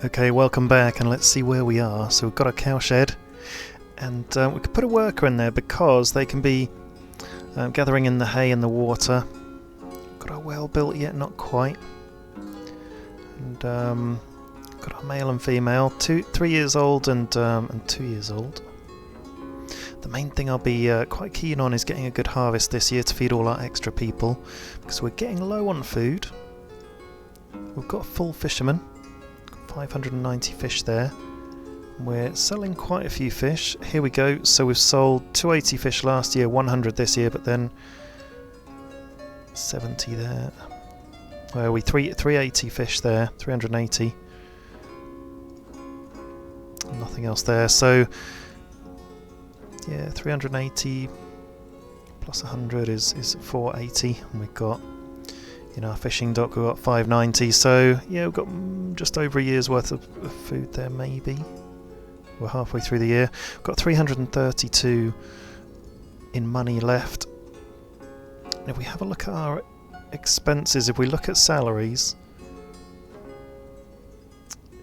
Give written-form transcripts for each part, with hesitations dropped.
Okay, welcome back, and let's see where we are. So we've got a cow shed, and we could put a worker in there because they can be gathering in the hay and the water. Got our well built yet? Not quite. And got our male and female, 3 years old and 2 years old. The main thing I'll be quite keen on is getting a good harvest this year to feed all our extra people, because we're getting low on food. We've got a full fisherman. 590 fish there. We're selling quite a few fish. Here we go. So we've sold 280 fish last year, 100 this year, but then 70 there. Where are we? 380 fish there, 380. Nothing else there. So yeah, 380 plus 100 is 480, and we've got in our fishing dock we've got 590, so yeah, we've got just over a year's worth of food there, maybe. We're halfway through the year. We've got 332 in money left. And if we have a look at our expenses, if we look at salaries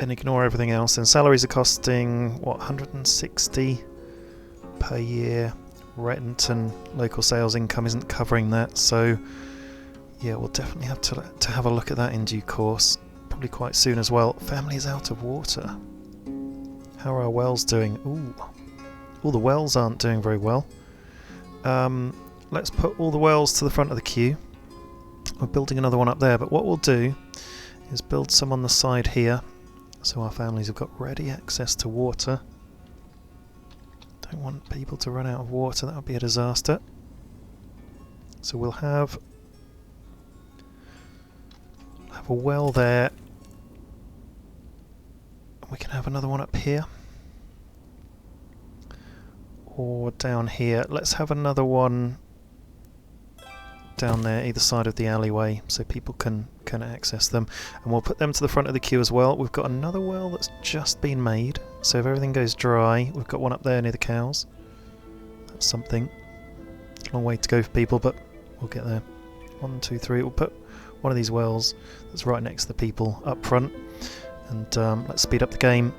and ignore everything else, then salaries are costing, what, 160 per year. Rent and local sales income isn't covering that, so yeah, we'll definitely have to have a look at that in due course, probably quite soon as well. Family is out of water. How are our wells doing? Ooh, all the wells aren't doing very well. Let's put all the wells to the front of the queue. We're building another one up there, but what we'll do is build some on the side here, so our families have got ready access to water. Don't want people to run out of water, that would be a disaster. So we'll have a well there. We can have another one up here. Or down here. Let's have another one down there, either side of the alleyway, so people can access them. And we'll put them to the front of the queue as well. We've got another well that's just been made, so if everything goes dry, we've got one up there near the cows. That's something. Long way to go for people, but we'll get there. 1, 2, 3. We'll put one of these wells that's right next to the people up front, and let's speed up the game.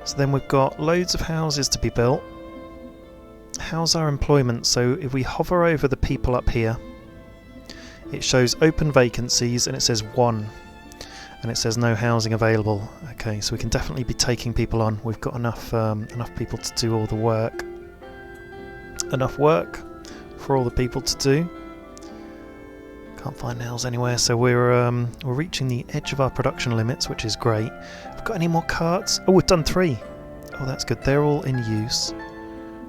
So then we've got loads of houses to be built. How's our employment? So if we hover over the people up here, it shows open vacancies and it says 1, and it says no housing available. Okay, so we can definitely be taking people on. We've got enough people to do all the work. Enough work for all the people to do. Can't find nails anywhere, so we're reaching the edge of our production limits, which is great. Have we got any more carts? Oh, we've done 3. Oh, that's good. They're all in use.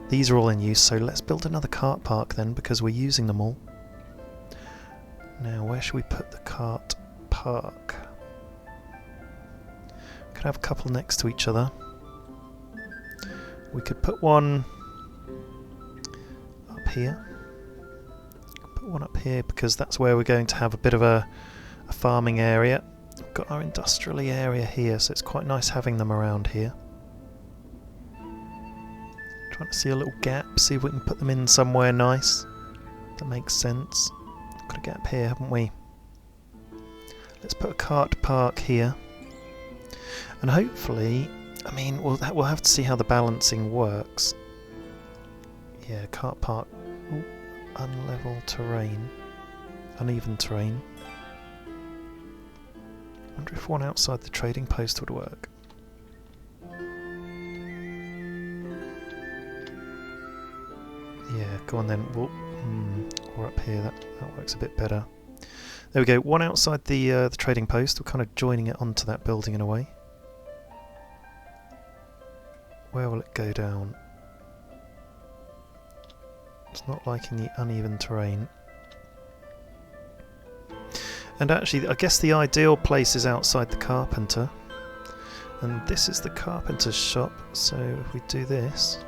These are all in use, so let's build another cart park then, because we're using them all. Now, where should we put the cart park? We could have a couple next to each other. We could put one up here. Put one up here because that's where we're going to have a bit of a farming area. We've got our industrial area here, so it's quite nice having them around here. Trying to see a little gap, see if we can put them in somewhere nice. That makes sense. Got a gap here, haven't we? Let's put a cart park here. And hopefully, I mean, we'll have to see how the balancing works. Yeah, cart park. Ooh, unlevel terrain. Uneven terrain. Wonder if one outside the trading post would work. Yeah, go on then. Or up here, that works a bit better. There we go. One outside the trading post. We're kind of joining it onto that building in a way. Where will it go down? It's not liking the uneven terrain. And actually, I guess the ideal place is outside the carpenter. And this is the carpenter's shop. So if we do this,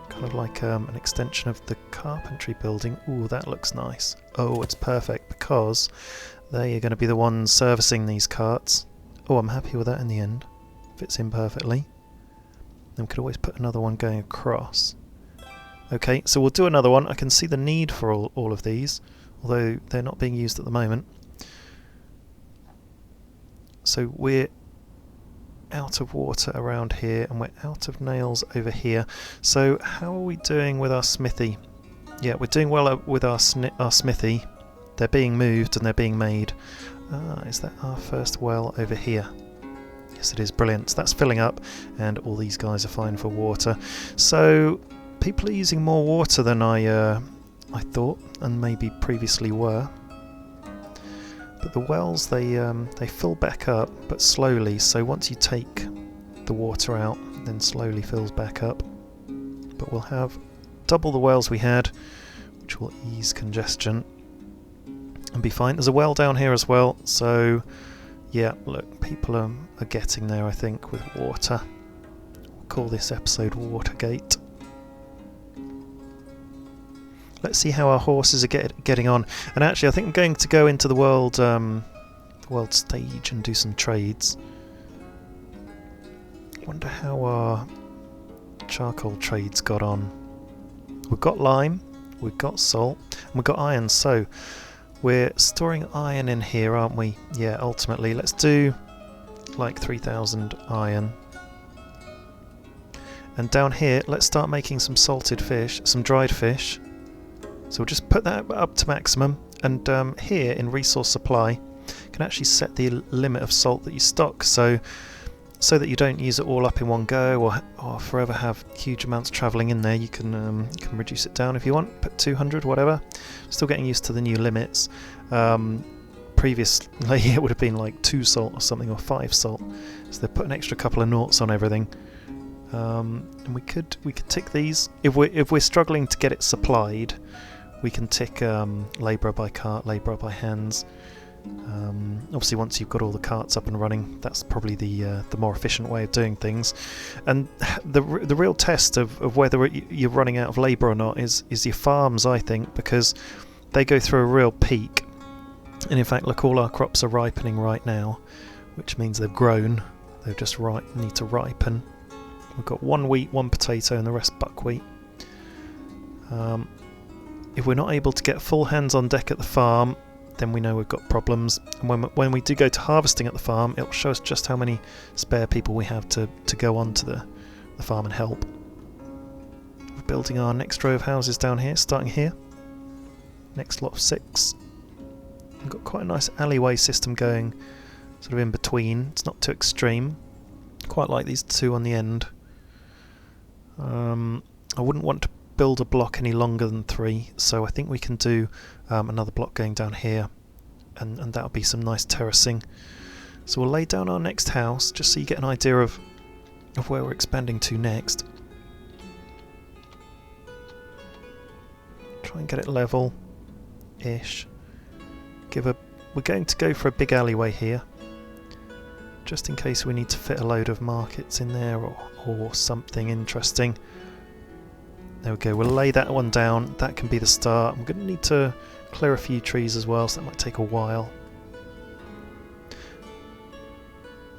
kind of like an extension of the carpentry building. Ooh, that looks nice. Oh, it's perfect because they are going to be the ones servicing these carts. Oh, I'm happy with that in the end. Fits in perfectly. Then we could always put another one going across. Okay, so we'll do another one. I can see the need for all of these, although they're not being used at the moment. So we're out of water around here, and we're out of nails over here. So how are we doing with our smithy? Yeah, we're doing well with our smithy. They're being moved and they're being made. Is that our first well over here? Yes, it is. Brilliant. So that's filling up, and all these guys are fine for water. So people are using more water than I thought, and maybe previously were. But the wells, they fill back up, but slowly. So once you take the water out, then slowly fills back up. But we'll have double the wells we had, which will ease congestion and be fine. There's a well down here as well, so yeah, look, people are getting there, I think, with water. We'll call this episode Watergate. Let's see how our horses are getting on. And actually, I think I'm going to go into the world stage and do some trades. Wonder how our charcoal trades got on. We've got lime, we've got salt, and we've got iron, so we're storing iron in here, aren't we? Yeah, ultimately. Let's do like 3,000 iron. And down here, let's start making some salted fish, some dried fish. So we'll just put that up to maximum. And here in resource supply, you can actually set the limit of salt that you stock. So that you don't use it all up in one go, or forever have huge amounts travelling in there. You can reduce it down if you want, put 200, whatever. Still getting used to the new limits. Previously it would have been like 2 salt or something, or 5 salt. So they put an extra couple of noughts on everything. And we could tick these if we're struggling to get it supplied. We can tick labourer by cart, labourer by hands. Obviously once you've got all the carts up and running, that's probably the more efficient way of doing things. And the real test of whether you're running out of labour or not is your farms, I think, because they go through a real peak. And in fact, look, all our crops are ripening right now, which means they've grown. They just need to ripen. We've got 1 wheat, 1 potato, and the rest buckwheat. If we're not able to get full hands on deck at the farm, then we know we've got problems. And when we do go to harvesting at the farm, it'll show us just how many spare people we have to go on to the farm and help. We're building our next row of houses down here, starting here. Next lot of 6. We've got quite a nice alleyway system going sort of in between. It's not too extreme. Quite like these 2 on the end. I wouldn't want to build a block any longer than 3, so I think we can do another block going down here, and that'll be some nice terracing. So we'll lay down our next house just so you get an idea of where we're expanding to next. Try and get it level-ish. We're going to go for a big alleyway here, just in case we need to fit a load of markets in there or something interesting. There we go, we'll lay that one down. That can be the start. I'm going to need to clear a few trees as well, so that might take a while.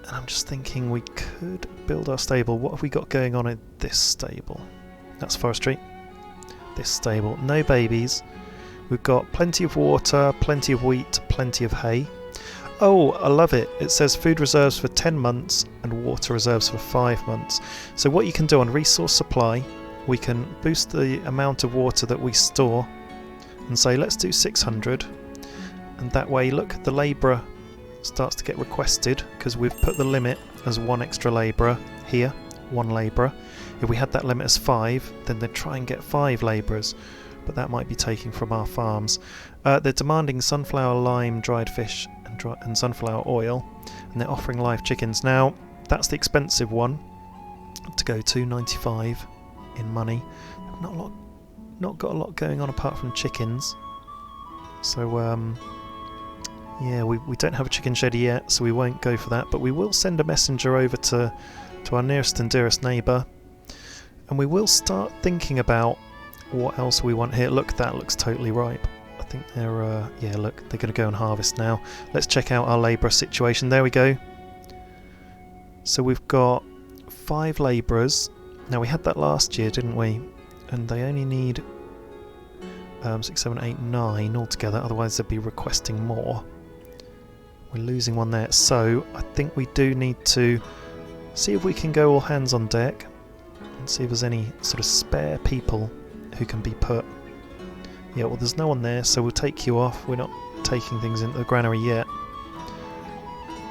And I'm just thinking we could build our stable. What have we got going on in this stable? That's forestry. This stable, no babies. We've got plenty of water, plenty of wheat, plenty of hay. Oh, I love it. It says food reserves for 10 months and water reserves for 5 months. So what you can do on resource supply, we can boost the amount of water that we store and say let's do 600, and that way, look, the labourer starts to get requested because we've put the limit as 1 extra labourer here, 1 labourer. If we had that limit as 5, then they'd try and get 5 labourers, but that might be taking from our farms. They're demanding sunflower, lime, dried fish and sunflower oil, and they're offering live chickens. Now that's the expensive one to go to, 95 in money. Not got a lot going on apart from chickens. So yeah, we don't have a chicken shed yet, so we won't go for that, but we will send a messenger over to our nearest and dearest neighbour, and we will start thinking about what else we want here. Look, that looks totally ripe. I think they're yeah, look, they're going to go and harvest now. Let's check out our labourer situation. There we go. So we've got 5 labourers. Now we had that last year, didn't we? And they only need 6, 7, 8, 9 altogether, otherwise they'd be requesting more. We're losing one there, so I think we do need to see if we can go all hands on deck and see if there's any sort of spare people who can be put. Yeah, well there's no one there, so we'll take you off. We're not taking things into the granary yet.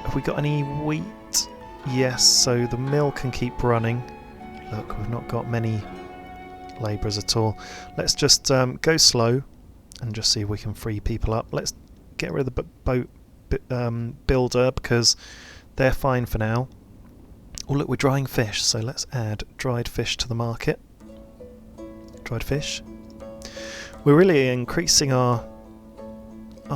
Have we got any wheat? Yes, so the mill can keep running. Look, we've not got many labourers at all. Let's just go slow and just see if we can free people up. Let's get rid of the boat builder because they're fine for now. Oh look, we're drying fish, so let's add dried fish to the market. Dried fish. We're really increasing our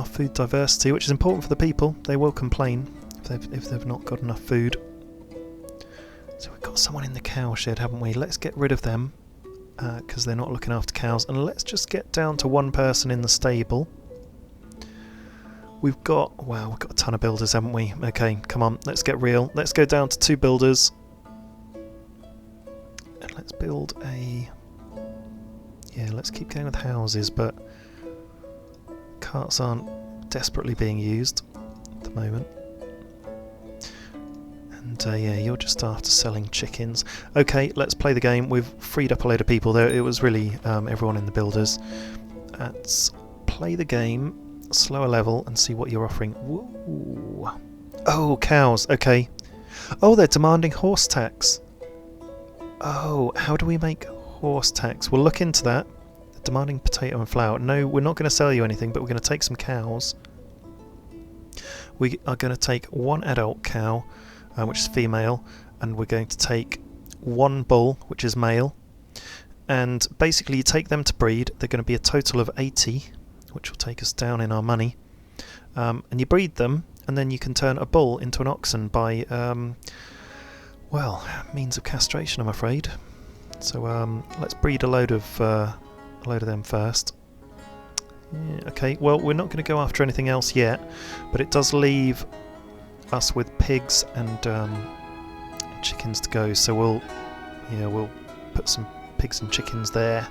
food diversity, which is important for the people. They will complain if they've not got enough food. So we've got someone in the cow shed, haven't we? Let's get rid of them because they're not looking after cows, and let's just get down to one person in the stable. We've got a ton of builders, haven't we? Okay, come on, let's get real. Let's go down to 2 builders. And let's build a... Yeah, let's keep going with houses, but carts aren't desperately being used at the moment. And yeah, you're just after selling chickens. Okay, let's play the game. We've freed up a load of people there. It was really everyone in the builders. Let's play the game. Slower level and see what you're offering. Woo. Oh, cows. Okay. Oh, they're demanding horse tax. Oh, how do we make horse tax? We'll look into that. They're demanding potato and flour. No, we're not going to sell you anything, but we're going to take some cows. We are going to take 1 adult cow, which is female, and we're going to take 1 bull, which is male. And basically, you take them to breed. They're going to be a total of 80. Which will take us down in our money, and you breed them, and then you can turn a bull into an oxen by, well, means of castration, I'm afraid. So let's breed a load of them first. Yeah, okay, well we're not going to go after anything else yet, but it does leave us with pigs and chickens to go. So we'll put some pigs and chickens there.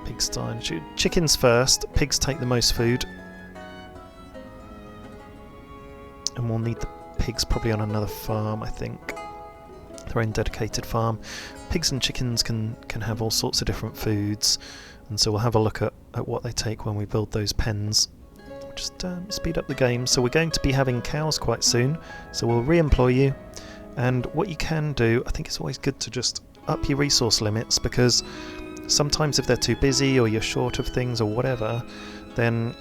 Pigsty. Chickens first, pigs take the most food. And we'll need the pigs probably on another farm, I think. Their own dedicated farm. Pigs and chickens can have all sorts of different foods, and so we'll have a look at what they take when we build those pens. Just speed up the game. So we're going to be having cows quite soon, so we'll re-employ you. And what you can do, I think it's always good to just up your resource limits, because sometimes if they're too busy or you're short of things or whatever, then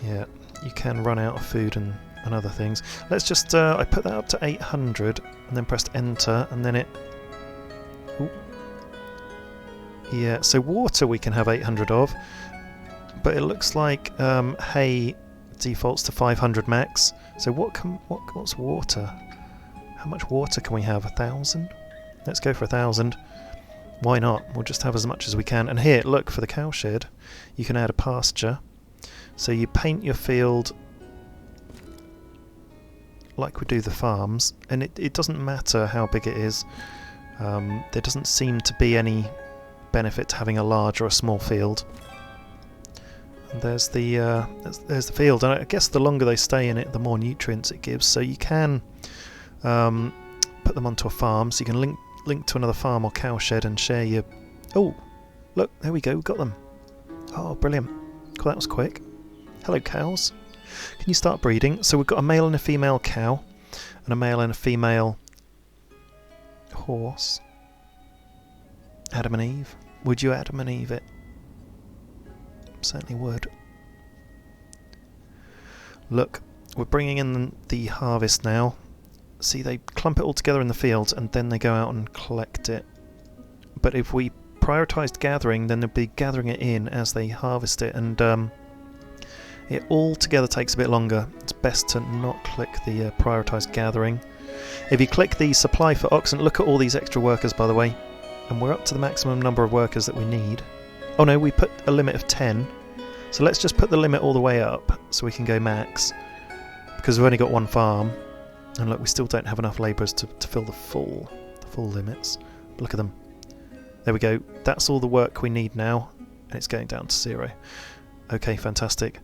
yeah, you can run out of food and other things. Let's just I put that up to 800 and then pressed enter, and then it... Ooh. Yeah, so water we can have 800 of, but it looks like hay defaults to 500 max. So what's water? How much water can we have? 1,000? Let's go for 1,000. Why not? We'll just have as much as we can. And here, look, for the cow shed, you can add a pasture. So you paint your field like we do the farms, and it doesn't matter how big it is. There doesn't seem to be any benefit to having a large or a small field. And there's the field, and I guess the longer they stay in it, the more nutrients it gives. So you can put them onto a farm, so you can link to another farm or cow shed and share your... Oh, look, there we go, we got them. Oh, brilliant. Cool, that was quick. Hello, cows. Can you start breeding? So we've got a male and a female cow, and a male and a female horse. Adam and Eve. Would you Adam and Eve it? Certainly would. Look, we're bringing in the harvest now. See, they clump it all together in the fields and then they go out and collect it. But if we prioritised gathering, then they'd be gathering it in as they harvest it, and it all together takes a bit longer. It's best to not click the prioritised gathering. If you click the supply for oxen, look at all these extra workers, by the way, and we're up to the maximum number of workers that we need. Oh no, we put a limit of 10, so let's just put the limit all the way up so we can go max, because we've only got 1 farm. And look, we still don't have enough labourers to fill the full limits. Look at them. There we go. That's all the work we need now. And it's going down to 0. Okay, fantastic.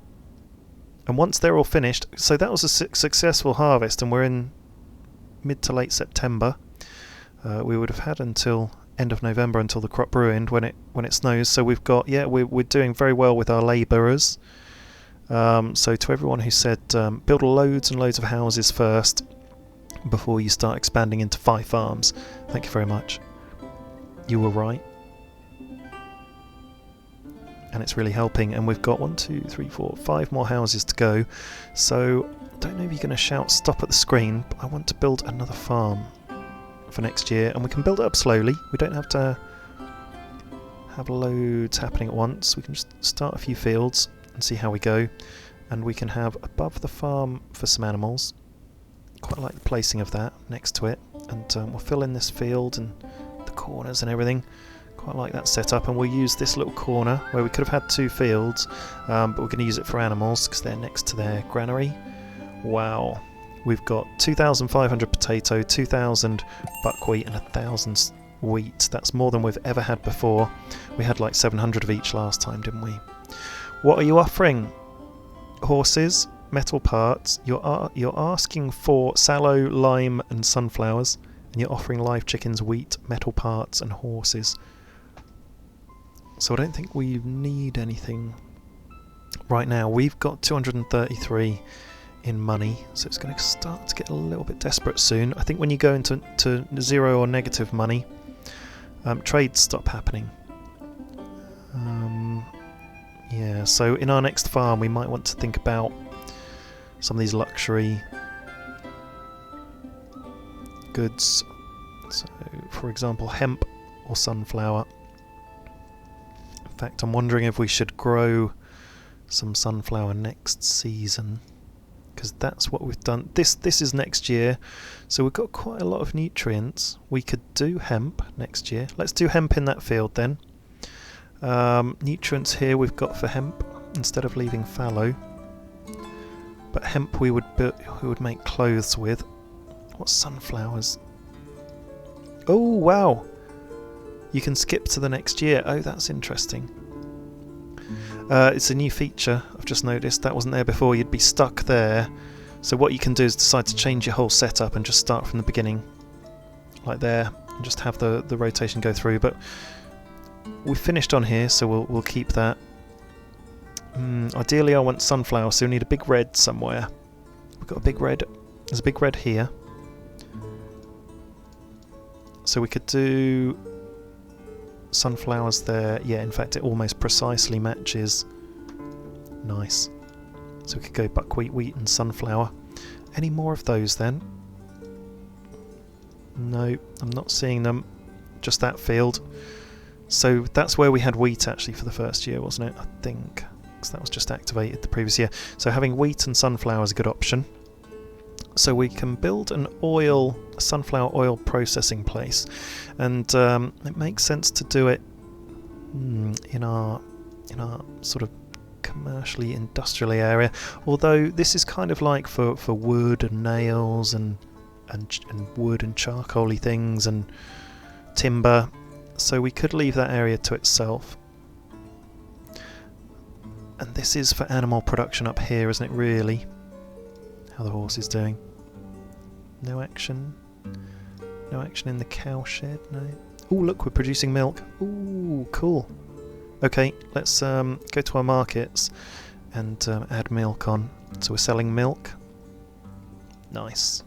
And once they're all finished, so that was a successful harvest, and we're in mid to late September. We would have had until end of November until the crop ruined when it snows. So we've got, yeah, we're doing very well with our labourers. So to everyone who said build loads and loads of houses first before you start expanding into 5 farms, thank you very much. You were right. And it's really helping. And we've got 1, 2, 3, 4, 5 more houses to go. So I don't know if you're going to shout stop at the screen, but I want to build another farm for next year, and we can build it up slowly. We don't have to have loads happening at once. We can just start a few fields and see how we go, and we can have above the farm for some animals. Quite like the placing of that next to it, and we'll fill in this field and the corners and everything. Quite like that setup, and we'll use this little corner where we could have had 2 fields, but we're going to use it for animals because they're next to their granary. Wow. We've got 2,500 potato, 2,000 buckwheat and 1,000 wheat. That's more than we've ever had before. We had like 700 of each last time, didn't we? What are you offering? Horses, metal parts. You're asking for sallow, lime and sunflowers, and you're offering live chickens, wheat, metal parts and horses. So I don't think we need anything right now. We've got 233 in money, so it's going to start to get a little bit desperate soon. I think when you go into zero or negative money, trades stop happening. Yeah, so in our next farm we might want to think about some of these luxury goods. So, for example, hemp or sunflower. In fact, I'm wondering if we should grow some sunflower next season, because that's what we've done. This is next year, so we've got quite a lot of nutrients. We could do hemp next year. Let's do hemp in that field then. Nutrients here we've got for hemp instead of leaving fallow, but hemp we would make clothes with. What's sunflowers? Oh wow, you can skip to the next year. Oh, that's interesting. It's a new feature I've just noticed. That wasn't there before. You'd be stuck there. So what you can do is decide to change your whole setup and just start from the beginning, like there, and just have the rotation go through. But we finished on here, so we'll keep that. Ideally I want sunflower, so we need a big red somewhere. We've got a big red. There's a big red here. So we could do sunflowers there. Yeah, in fact it almost precisely matches. Nice. So we could go buckwheat, wheat and sunflower. Any more of those then? No, I'm not seeing them. Just that field. So that's where we had wheat actually for the first year, wasn't it? I think. Because that was just activated the previous year. So having wheat and sunflower is a good option. So we can build a sunflower oil processing place, and it makes sense to do it in our sort of commercially industrially area. Although this is kind of like for wood and nails and wood and charcoaly things and timber. So we could leave that area to itself. And this is for animal production up here, isn't it really? How the horse is doing. No action. No action in the cow shed, no. Oh look, we're producing milk. Ooh, cool. Okay, let's go to our markets and add milk on. So we're selling milk. Nice.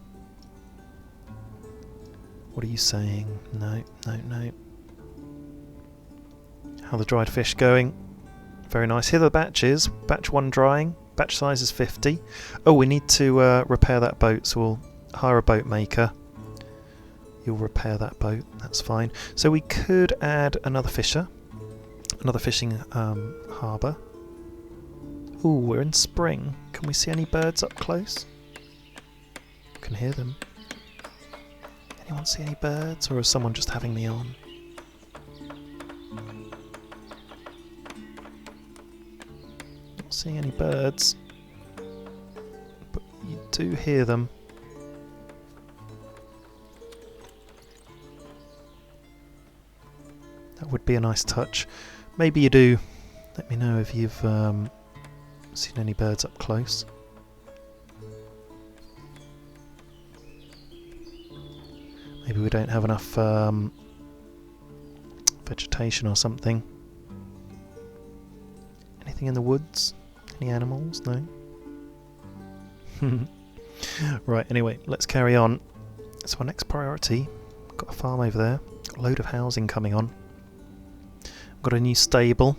What are you saying? No, no, no. How are the dried fish going? Very nice. Here are the batches. Batch 1 drying. Batch size is 50. Oh, we need to repair that boat, so we'll hire a boat maker. You'll repair that boat, that's fine. So we could add another fisher. Another fishing harbour. Ooh, we're in spring. Can we see any birds up close? I can hear them. Anyone see any birds, or is someone just having me on? Not seeing any birds, but you do hear them. That would be a nice touch. Maybe you do. Let me know if you've seen any birds up close. Maybe we don't have enough vegetation or something. Anything in the woods? Any animals? No? Right, anyway, let's carry on. So our next priority, got a farm over there, got a load of housing coming on. Got a new stable.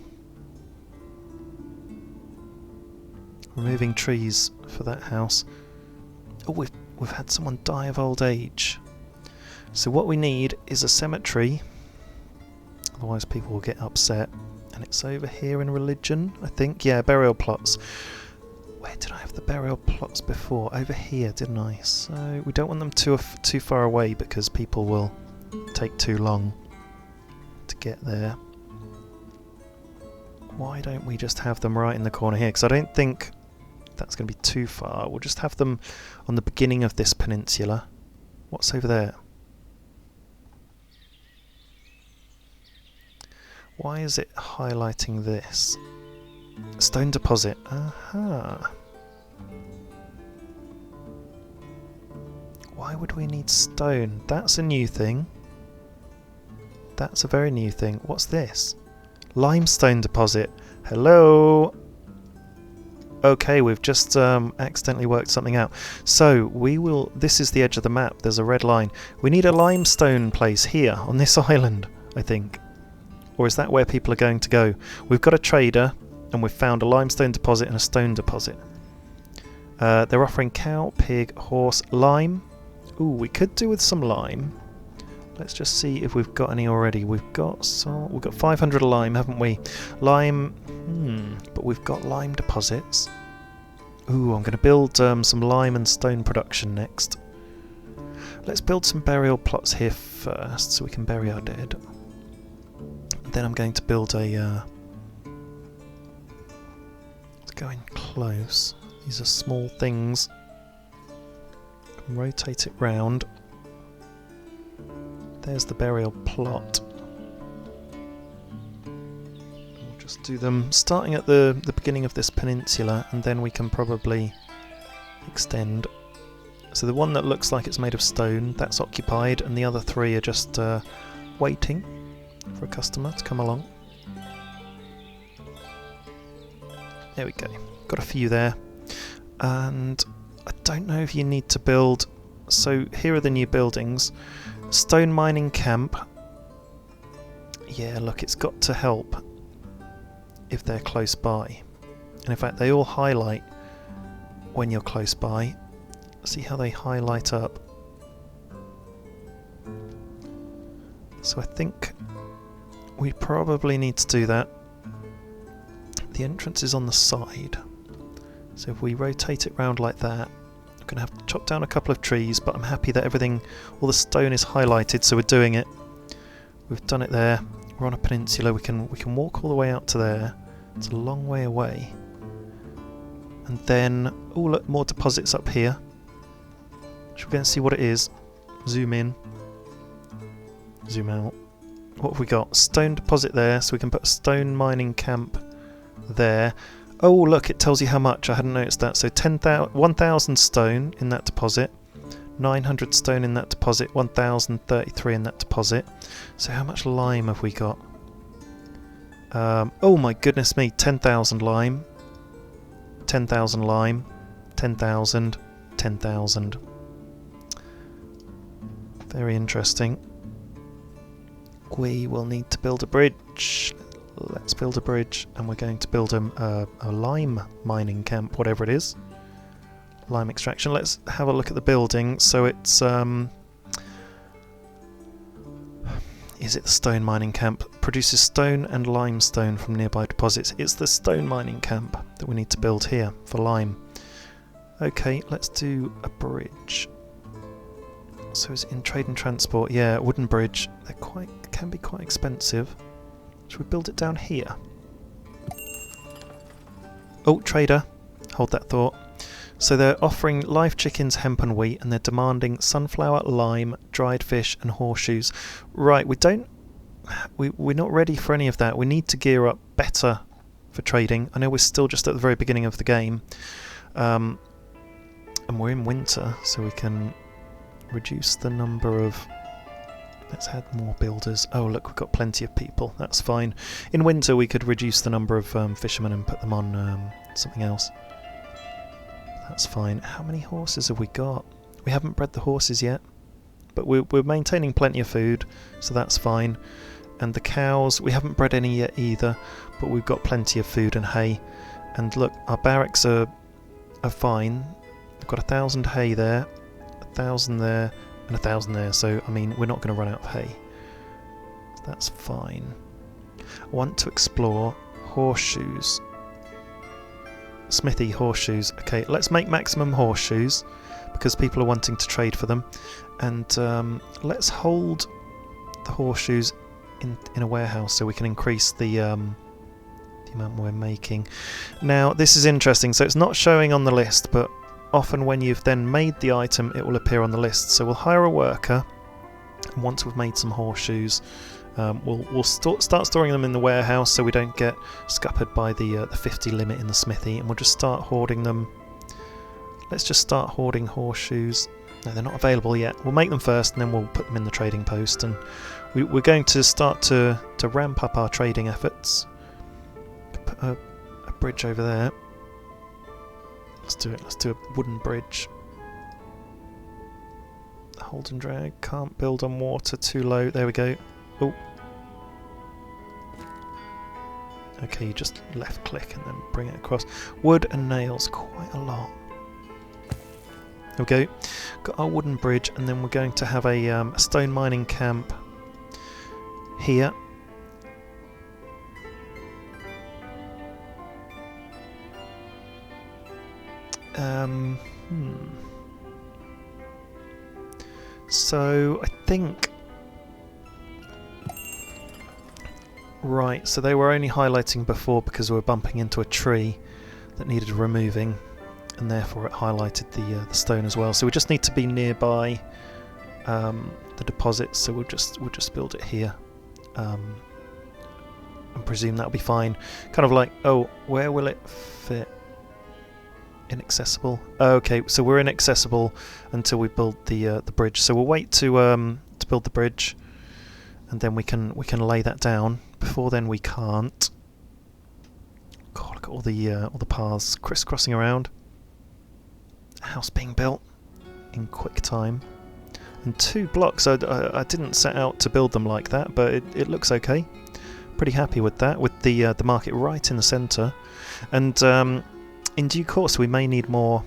Removing trees for that house. Oh, we've had someone die of old age. So what we need is a cemetery. Otherwise people will get upset. And it's over here in religion, I think. Yeah, burial plots. Where did I have the burial plots before? Over here, didn't I? So we don't want them too far away because people will take too long to get there. Why don't we just have them right in the corner here? Because I don't think that's going to be too far. We'll just have them on the beginning of this peninsula. What's over there? Why is it highlighting this? Stone deposit. Aha. Why would we need stone? That's a new thing. That's a very new thing. What's this? Limestone deposit. Hello. Okay, we've just accidentally worked something out. So we will. This is the edge of the map. There's a red line. We need a limestone place here on this island, I think. Or is that where people are going to go? We've got a trader, and we've found a limestone deposit and a stone deposit. They're offering cow, pig, horse, lime. Ooh, we could do with some lime. Let's just see if we've got any already. We've got 500 lime, haven't we? Lime, but we've got lime deposits. Ooh, I'm going to build some lime and stone production next. Let's build some burial plots here first, so we can bury our dead. Then I'm going to build a... let's go in close. These are small things. Rotate it round. There's the burial plot. We'll just do them starting at the beginning of this peninsula, and then we can probably extend. So the one that looks like it's made of stone, that's occupied, and the other three are just waiting for a customer to come along. There we go. Got a few there. And I don't know if you need to build... So here are the new buildings. Stone mining camp. Yeah, look, it's got to help if they're close by. And in fact, they all highlight when you're close by. See how they highlight up. So I think we probably need to do that. The entrance is on the side. So if we rotate it round like that, I'm going to have to chop down a couple of trees, but I'm happy that everything, all the stone is highlighted, so we're doing it. We've done it there. We're on a peninsula. We can walk all the way out to there. It's a long way away. And then, oh look, more deposits up here. Should we go and see what it is? Zoom in. Zoom out. What have we got? Stone deposit there, so we can put a stone mining camp there. Oh look, it tells you how much. I hadn't noticed that. So 1,000 stone in that deposit, 900 stone in that deposit, 1,033 in that deposit. So how much lime have we got? Oh my goodness me, 10,000 lime, 10,000 lime, 10,000, 10,000. Very interesting. We will need to build a bridge. Let's build a bridge, and we're going to build a lime mining camp, whatever it is. Lime extraction. Let's have a look at the building. So it's... is it the stone mining camp? Produces stone and limestone from nearby deposits. It's the stone mining camp that we need to build here for lime. Okay, let's do a bridge. So is it in trade and transport? Yeah, wooden bridge. They're can be quite expensive. Should we build it down here? Oh, trader. Hold that thought. So they're offering live chickens, hemp and wheat, and they're demanding sunflower, lime, dried fish and horseshoes. Right, we're not ready for any of that. We need to gear up better for trading. I know we're still just at the very beginning of the game. And we're in winter, so we can reduce the number of Let's add more builders. Oh look, we've got plenty of people. That's fine. In winter we could reduce the number of fishermen and put them on something else. That's fine. How many horses have we got? We haven't bred the horses yet, but we're maintaining plenty of food, so that's fine. And the cows, we haven't bred any yet either, but we've got plenty of food and hay. And look, our barracks are fine. We've got 1,000 hay there, 1,000 there, and 1,000 there, so I mean we're not going to run out of hay. That's fine. I want to explore horseshoes. Smithy horseshoes. Okay, let's make maximum horseshoes because people are wanting to trade for them, and let's hold the horseshoes in a warehouse so we can increase the amount we're making. Now this is interesting, so it's not showing on the list, but often when you've then made the item it will appear on the list. So we'll hire a worker, and once we've made some horseshoes we'll start storing them in the warehouse so we don't get scuppered by the 50 limit in the smithy, and we'll just start hoarding them. Let's just start hoarding horseshoes. No, they're not available yet. We'll make them first and then we'll put them in the trading post, and we're going to start to ramp up our trading efforts. Put a bridge over there. Let's do it. Let's do a wooden bridge. Hold and drag. Can't build on water, too low. There we go. Oh. Okay, you just left click and then bring it across. Wood and nails, quite a lot. There we go. Got our wooden bridge, and then we're going to have a stone mining camp here. So I think, right, so they were only highlighting before because we were bumping into a tree that needed removing, and therefore it highlighted the stone as well. So we just need to be nearby the deposits, so we'll just build it here, and presume that'll be fine. Kind of like, oh, where will it fit? Inaccessible. Okay, so we're inaccessible until we build the bridge. So we'll wait to build the bridge, and then we can lay that down. Before then, we can't. God, look at all the paths crisscrossing around. A house being built in quick time, and 2 blocks. I didn't set out to build them like that, but it looks okay. Pretty happy with that. With the market right in the centre, and in due course we may need more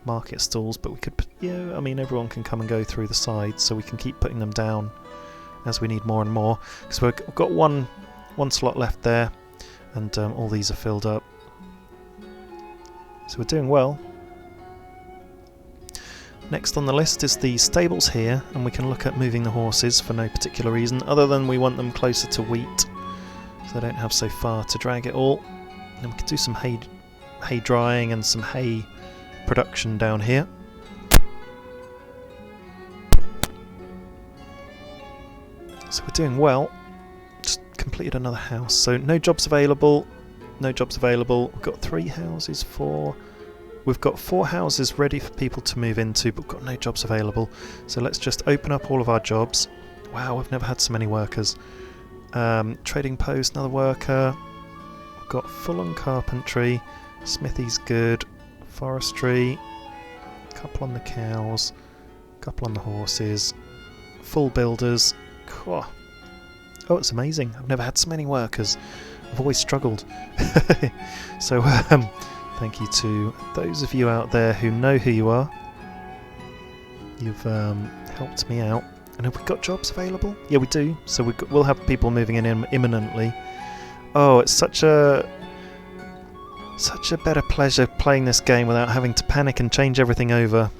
market stalls, but we could, yeah, I mean everyone can come and go through the sides, so we can keep putting them down as we need more and more, because we've got one slot left there, and all these are filled up, so we're doing well. Next on the list is the stables here, and we can look at moving the horses for no particular reason other than we want them closer to wheat so they don't have so far to drag it all. And we could do some hay drying and some hay production down here. So we're doing well. Just completed another house. So no jobs available. No jobs available. We've got 3 houses, 4. We've got 4 houses ready for people to move into, but we've got no jobs available. So let's just open up all of our jobs. Wow, I've never had so many workers. Trading post, another worker. We've got full on carpentry. Smithy's good, forestry, couple on the cows, couple on the horses, full builders. Oh, it's amazing. I've never had so many workers. I've always struggled. So thank you to those of you out there who know who you are. You've helped me out. And have we got jobs available? Yeah, we do. So we'll have people moving in imminently. Oh, it's such a better pleasure playing this game without having to panic and change everything over,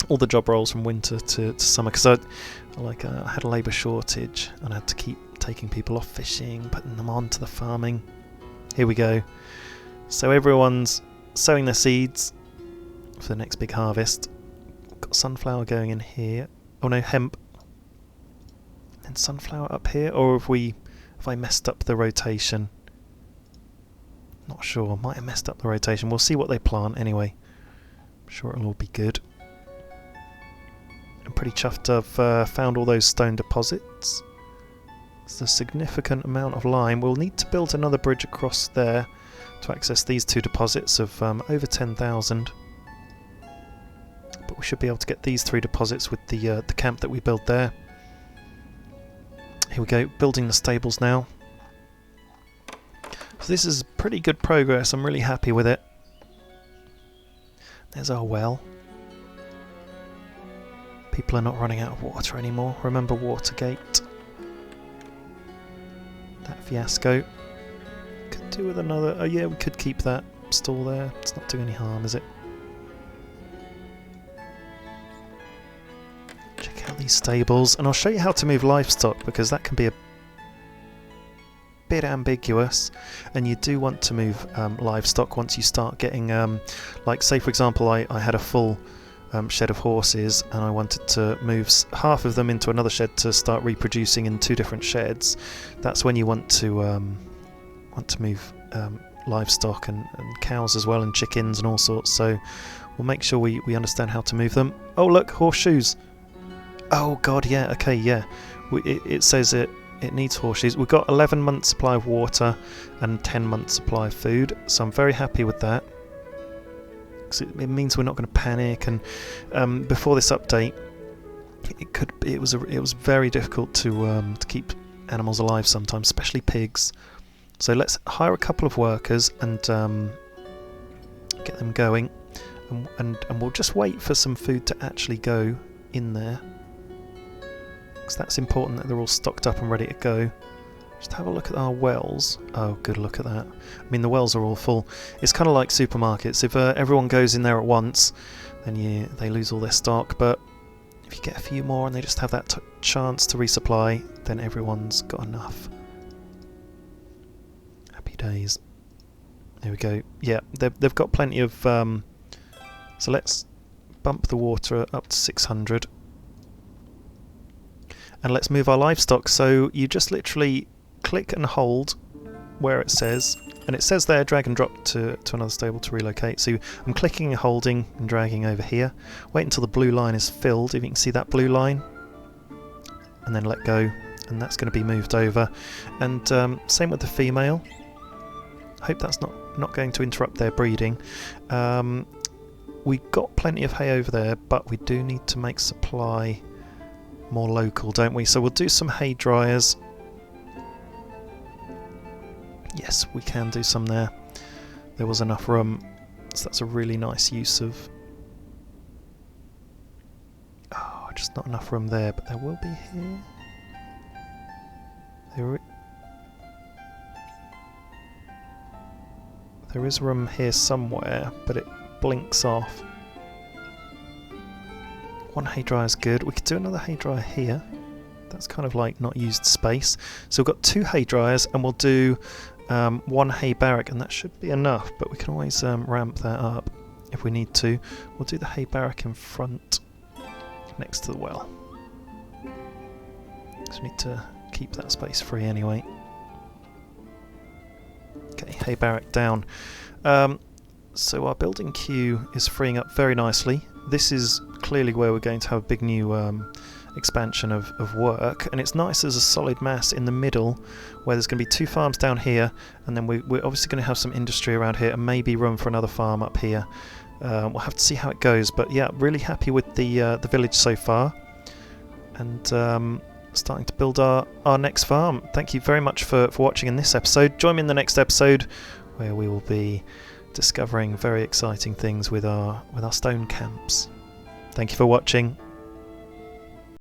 all the job roles from winter to summer, because I had a labour shortage and I had to keep taking people off fishing, putting them on to the farming. Here we go. So everyone's sowing their seeds for the next big harvest. Got sunflower going in here. Oh no, hemp. And sunflower up here, or have I messed up the rotation? Not sure, might have messed up the rotation. We'll see what they plant anyway. I'm sure it'll all be good. And pretty chuffed I've found all those stone deposits. It's a significant amount of lime. We'll need to build another bridge across there to access these two deposits of over 10,000. But we should be able to get these 3 deposits with the camp that we built there. Here we go, building the stables now. So this is pretty good progress, I'm really happy with it. There's our well. People are not running out of water anymore. Remember Watergate. That fiasco. Could do with another... Oh yeah, we could keep that stall there. It's not doing any harm, is it? Check out these stables. And I'll show you how to move livestock, because that can be a bit ambiguous, and you do want to move livestock once you start getting like, say for example, I had a full shed of horses and I wanted to move half of them into another shed to start reproducing in 2 different sheds. That's when you want to move livestock and cows as well, and chickens and all sorts. So we'll make sure we understand how to move them. Oh look, horseshoes. Oh god, yeah, okay, yeah. It says it needs horseshoes. We've got 11 months supply of water and 10 months supply of food, so I'm very happy with that. It means we're not going to panic. And before this update, it was very difficult to keep animals alive sometimes, especially pigs. So let's hire a couple of workers and get them going, and we'll just wait for some food to actually go in there. That's important that they're all stocked up and ready to go. Just have a look at our wells. Oh, good, look at that. I mean, the wells are all full. It's kind of like supermarkets. If everyone goes in there at once, then they lose all their stock. But if you get a few more and they just have that chance to resupply, then everyone's got enough. Happy days. There we go. Yeah, they've got plenty of... so let's bump the water up to 600. And let's move our livestock. So you just literally click and hold where it says, and it says there drag and drop to another stable to relocate. So I'm clicking and holding and dragging over here. Wait until the blue line is filled, if you can see that blue line, and then let go, and that's going to be moved over. And same with the female. Hope that's not going to interrupt their breeding. We've got plenty of hay over there, but we do need to make supply more local, don't we? So we'll do some hay dryers. Yes, we can do some there. There was enough room, so that's a really nice use of... Oh, just not enough room there, but there will be here. There is room here somewhere, but it blinks off. One hay dryer is good. We could do another hay dryer here. That's kind of like not used space. So we've got 2 hay dryers, and we'll do 1 hay barrack, and that should be enough, but we can always ramp that up if we need to. We'll do the hay barrack in front next to the well. So we need to keep that space free anyway. Okay, hay barrack down. So our building queue is freeing up very nicely. This is clearly where we're going to have a big new expansion of work, and it's nice as a solid mass in the middle where there's going to be 2 farms down here, and then we're obviously going to have some industry around here and maybe room for another farm up here. We'll have to see how it goes, but yeah, really happy with the village so far, and starting to build our next farm. Thank you very much for watching in this episode. Join me in the next episode where we will be discovering very exciting things with our stone camps. Thank you for watching.